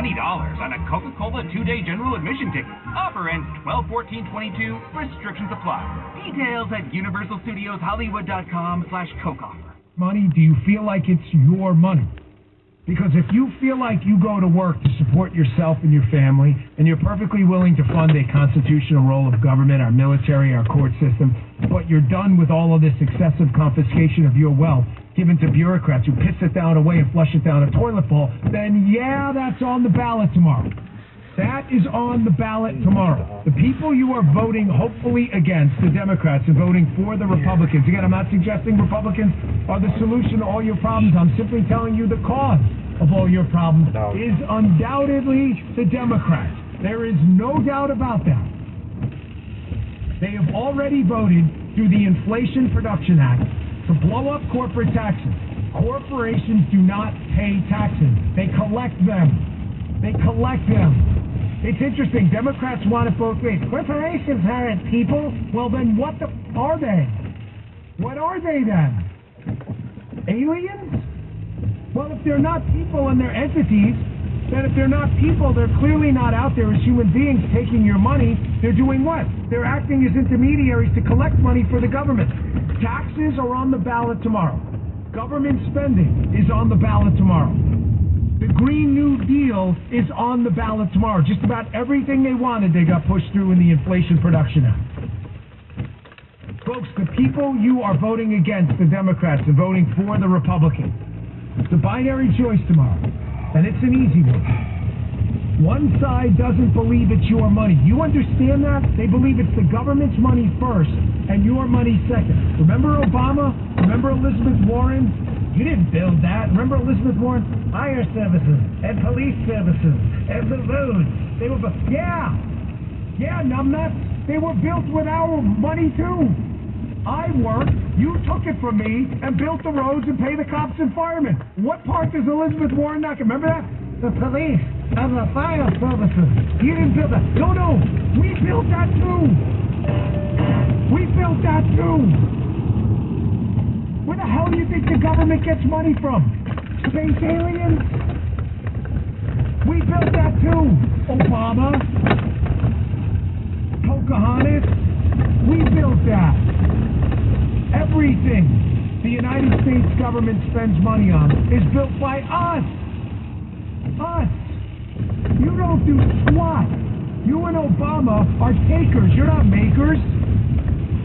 $20 on a Coca-Cola 2-day general admission ticket. Offer ends 12/14/22. Restrictions apply. Details at universalstudioshollywood.com/Coke offer. Money, do you feel like it's your money? Because if you feel like you go to work to support yourself and your family, and you're perfectly willing to fund a constitutional role of government, our military, our court system, but you're done with all of this excessive confiscation of your wealth given to bureaucrats who piss it down away and flush it down a toilet bowl, then yeah, that's on the ballot tomorrow. That is on the ballot tomorrow. The people you are voting hopefully against, the Democrats, and voting for the Republicans. Again, I'm not suggesting Republicans are the solution to all your problems. I'm simply telling you the cause of all your problems is undoubtedly the Democrats. There is no doubt about that. They have already voted through the Inflation Production Act to blow up corporate taxes. Corporations do not pay taxes. They collect them. They collect them. It's interesting. Democrats want it both ways. Corporations aren't people. Well, then what are they? What are they then? Aliens? Well, if they're not people and they're entities, then if they're not people, they're clearly not out there as human beings taking your money. They're doing what? They're acting as intermediaries to collect money for the government. Taxes are on the ballot tomorrow. Government spending is on the ballot tomorrow. The Green New Deal is on the ballot tomorrow. Just about everything they wanted, they got pushed through in the Inflation Production Act. Folks, the people you are voting against, the Democrats, and voting for the Republicans. It's a binary choice tomorrow, and it's an easy one. One side doesn't believe it's your money. You understand that? They believe it's the government's money first, and your money second. Remember Obama? Remember Elizabeth Warren? You didn't build that. Remember Elizabeth Warren? Fire services and police services and the roads. They were, yeah, numbnuts. They were built with our money too. I worked, you took it from me and built the roads and paid the cops and firemen. What part does Elizabeth Warren not get? Remember that? The police and the fire services. You didn't build that. No, we built that too. We built that too. Where the hell do you think the government gets money from? Space aliens? We built that too. Obama. Pocahontas. We built that. Everything the United States government spends money on is built by us. Us. You don't do squat. You and Obama are takers. You're not makers.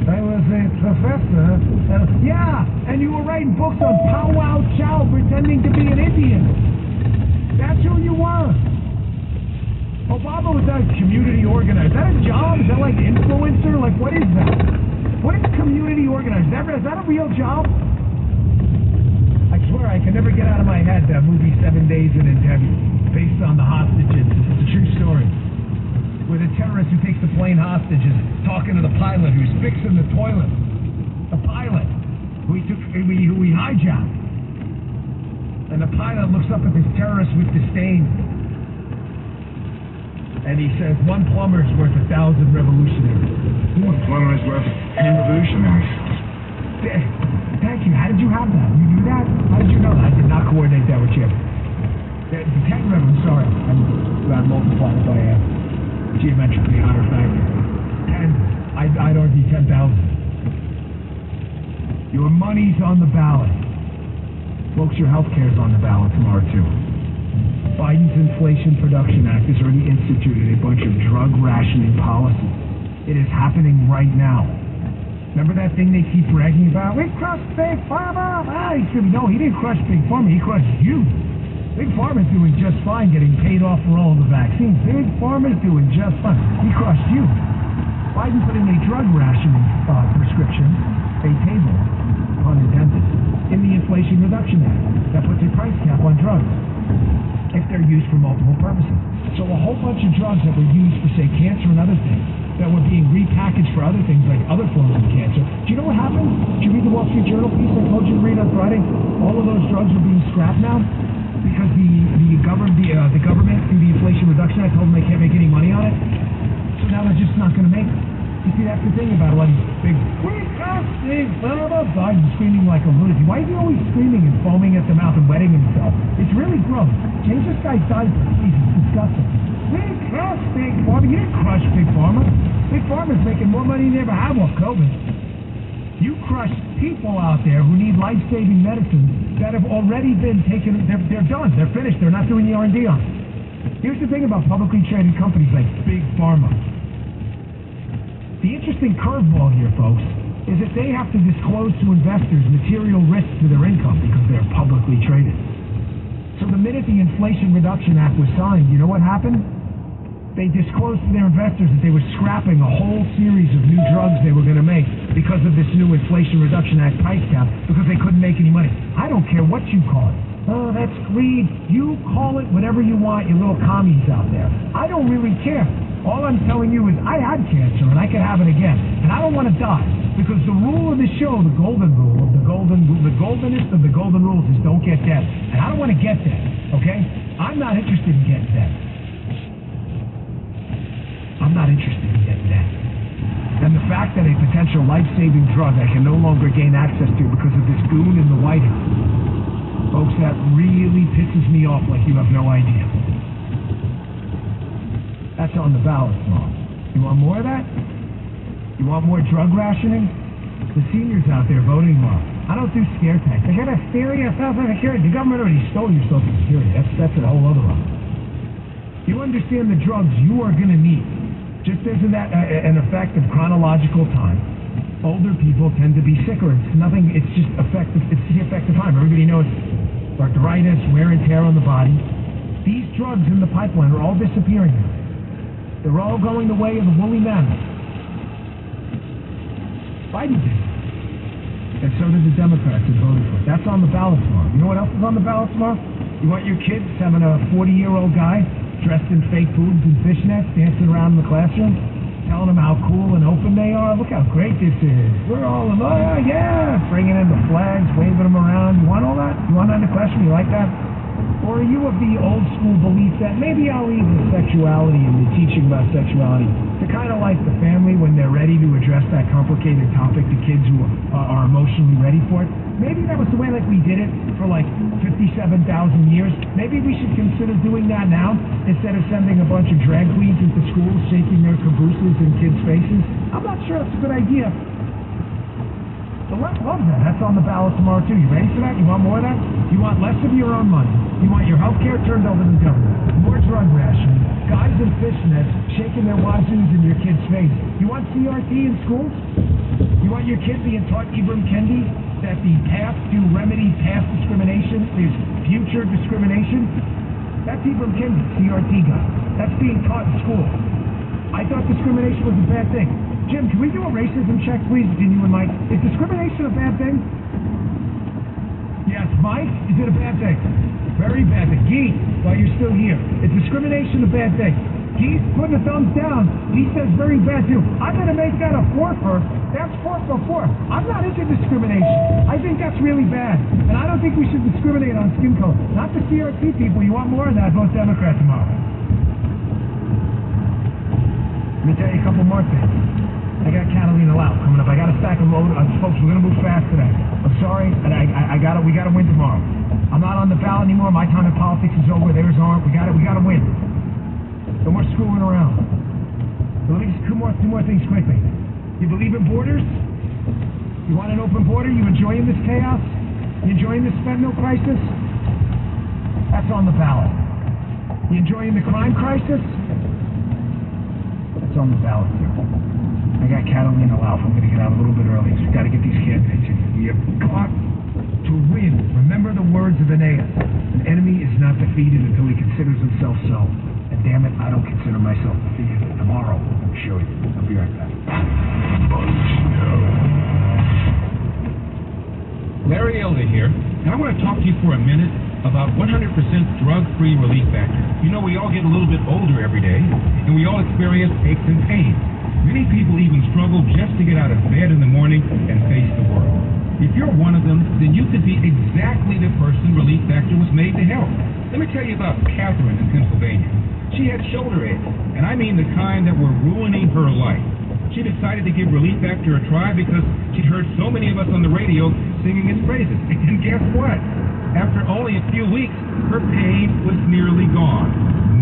I was a professor. Yeah, and you were writing books on Pow Wow Chow pretending to be an Indian. That's who you were. Obama was a community organizer. Is that a job? Is that like influencer? Like, what is that? What is community organizer? Is that a real job? I swear I can never get out of my head that movie 7 Days in Entebbe, based on the hostages. It's a true story. Where the terrorist who takes the plane hostage is talking to the pilot who's fixing the toilet. The pilot who we hijacked. And the pilot looks up at this terrorist with disdain. And he says, one plumber's worth 1,000 revolutionaries. One plumber is worth 10 revolutionaries. Thank you. How did you have that? You knew that? How did you know that? I did not coordinate that with you. The 10 revolutionaries, sorry. I multiplied it by geometrically higher factor. 10. I'd argue 10,000. Your money's on the ballot. Folks, your health care's on the ballot tomorrow, too. Biden's Inflation Production Act has already instituted a bunch of drug rationing policies. It is happening right now. Remember that thing they keep bragging about? We crushed Big Pharma! No, he didn't crush Big Pharma, he crushed you. Big Pharma's doing just fine getting paid off for all of the vaccines. Big Pharma's doing just fine. He crushed you. Biden put in a drug rationing prescription, a table, pun intended, in the Inflation Reduction Act that puts a price cap on drugs if they're used for multiple purposes. So a whole bunch of drugs that were used for, say, cancer and other things, that were being repackaged for other things like other forms of cancer. Do you know what happened? Did you read the Wall Street Journal piece I told you to read on Friday? All of those drugs are being scrapped now because the government through the Inflation Reduction Act told them they can't make any money on it. So now they're just not going to make it. You see, that's the thing about all these big, we can't sing, blah, blah, blah, he's screaming like a lunatic. Why is he always screaming and foaming at the mouth and wetting himself? It's really gross. Change this guy's diaper, please. It's disgusting. We crush Big Pharma. You didn't crush Big Pharma. Big Pharma's making more money than they ever have off COVID. You crushed people out there who need life-saving medicines that have already been taken. They're done. They're finished. They're not doing the R&D on it. Here's the thing about publicly traded companies like Big Pharma. The interesting curveball here, folks, is that they have to disclose to investors material risks to their income because they're publicly traded. So the minute the Inflation Reduction Act was signed, you know what happened? They disclosed to their investors that they were scrapping a whole series of new drugs they were going to make because of this new Inflation Reduction Act price cap, because they couldn't make any money. I don't care what you call it. Oh, that's greed. You call it whatever you want, you little commies out there. I don't really care. All I'm telling you is I had cancer and I could have it again. And I don't want to die. Because the rule of the show, the golden rule, the goldenest of the golden rules is don't get dead. And I don't want to get dead, okay? I'm not interested in getting dead. I'm not interested in getting dead. And the fact that a potential life-saving drug I can no longer gain access to because of this goon in the White House, folks, that really pisses me off like you have no idea. That's on the ballot tomorrow. You want more of that? You want more drug rationing? The seniors out there voting tomorrow. I don't do scare tactics. I got to scare you. The government already stole your Social Security. That's a whole other one. You understand the drugs you are going to need. Just isn't that an effect of chronological time? Older people tend to be sicker. It's nothing. It's just effective. It's the effect of time. Everybody knows arthritis, wear and tear on the body. These drugs in the pipeline are all disappearing now. They're all going the way of the woolly mammoth. Biden did. And so did the Democrats who voted for it. That's on the ballot tomorrow. You know what else is on the ballot tomorrow? You want your kids having a 40-year-old guy dressed in fake boobs and fishnets dancing around in the classroom, telling them how cool and open they are. Look how great this is. We're all in, bringing in the flags, waving them around. You want all that? You want that in the classroom? You like that? Or are you of the old school belief that maybe I'll leave the sexuality and the teaching about sexuality to kind of like the family when they're ready to address that complicated topic to kids who are emotionally ready for it? Maybe that was the way like we did it for like 57,000 years. Maybe we should consider doing that now instead of sending a bunch of drag queens into schools shaking their cabooses in kids' faces. I'm not sure that's a good idea. The left loves that. That's on the ballot tomorrow too. You ready for that? You want more of that? You want less of your own money. You want your health care turned over to the government. More drug rationing. Guys in fishnets shaking their wazoos in your kid's face. You want CRT in schools? You want your kid being taught Ibram Kendi that the path to remedy past discrimination is future discrimination? That's Ibram Kendi, CRT guy. That's being taught in school. I thought discrimination was a bad thing. Jim, can we do a racism check, please, between you and Mike? Is discrimination a bad thing? Yes, Mike, is it a bad thing? Very bad thing. Geese, while you're still here, is discrimination a bad thing? Geese putting a thumbs down. He says very bad too. I'm going to make that a 4 for. That's 4 for 4. I'm not into discrimination. I think that's really bad. And I don't think we should discriminate on skin color. Not the CRT people. You want more of that, vote Democrat tomorrow. Let me tell you a couple more things. I got Catalina Lau coming up. I got a stack of load. Folks, we're going to move fast today. I'm sorry, and we got to win tomorrow. I'm not on the ballot anymore. My time in politics is over. Theirs aren't. We got to win. No more screwing around. So let me just two more things quickly. You believe in borders? You want an open border? You enjoying this chaos? You enjoying this fentanyl crisis? That's on the ballot. You enjoying the crime crisis? That's on the ballot too. I got Catalina Lau. I'm going to get out a little bit early. So we've got to get these candidates in. We have got to win. Remember the words of Aeneas. An enemy is not defeated until he considers himself so. And damn it, I don't consider myself defeated. Tomorrow, I'll show you. I'll be right back. Larry Elder here, and I want to talk to you for a minute about 100% drug-free relief factor. You know, we all get a little bit older every day, and we all experience aches and pains. Many people even struggle just to get out of bed in the morning and face the world. If you're one of them, then you could be exactly the person Relief Factor was made to help. Let me tell you about Catherine in Pennsylvania. She had shoulder aches, and I mean the kind that were ruining her life. She decided to give Relief Factor a try because she'd heard so many of us on the radio singing its praises. And guess what? After only a few weeks, her pain was nearly gone.